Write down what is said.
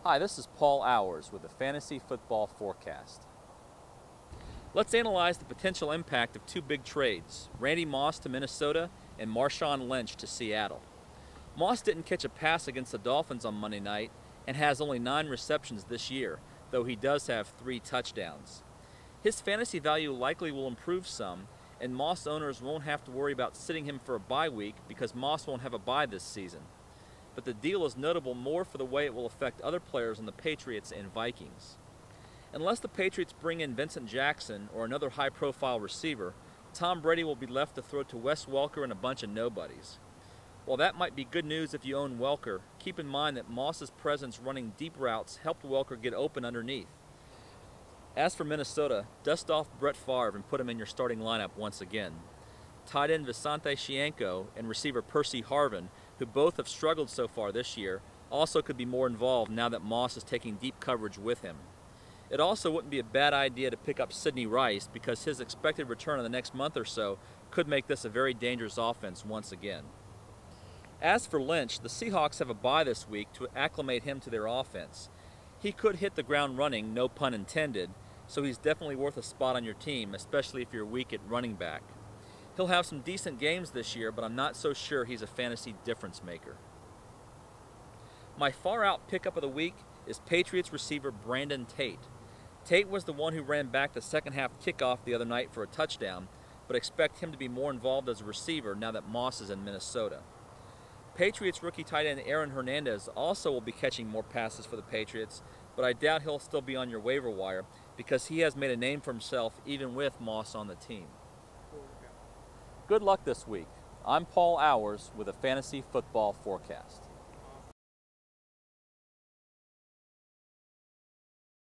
Hi, this is Paul Hours with the Fantasy Football Forecast. Let's analyze the potential impact of two big trades, Randy Moss to Minnesota and Marshawn Lynch to Seattle. Moss didn't catch a pass against the Dolphins on Monday night and has only 9 receptions this year, though he does have 3 touchdowns. His fantasy value likely will improve some, and Moss owners won't have to worry about sitting him for a bye week because Moss won't have a bye this season. But the deal is notable more for the way it will affect other players on the Patriots and Vikings. Unless the Patriots bring in Vincent Jackson or another high-profile receiver, Tom Brady will be left to throw to Wes Welker and a bunch of nobodies. While that might be good news if you own Welker, keep in mind that Moss's presence running deep routes helped Welker get open underneath. As for Minnesota, dust off Brett Favre and put him in your starting lineup once again. Tight end Visanthe Shianko and receiver Percy Harvin, who both have struggled so far this year, also could be more involved now that Moss is taking deep coverage with him. It also wouldn't be a bad idea to pick up Sidney Rice because his expected return in the next month or so could make this a very dangerous offense once again. As for Lynch, the Seahawks have a bye this week to acclimate him to their offense. He could hit the ground running, no pun intended, so he's definitely worth a spot on your team, especially if you're weak at running back. He'll have some decent games this year, but I'm not so sure he's a fantasy difference maker. My far-out pickup of the week is Patriots receiver Brandon Tate. Tate was the one who ran back the second-half kickoff the other night for a touchdown, but expect him to be more involved as a receiver now that Moss is in Minnesota. Patriots rookie tight end Aaron Hernandez also will be catching more passes for the Patriots, but I doubt he'll still be on your waiver wire because he has made a name for himself even with Moss on the team. Good luck this week. I'm Paul Hours with a Fantasy Football Forecast.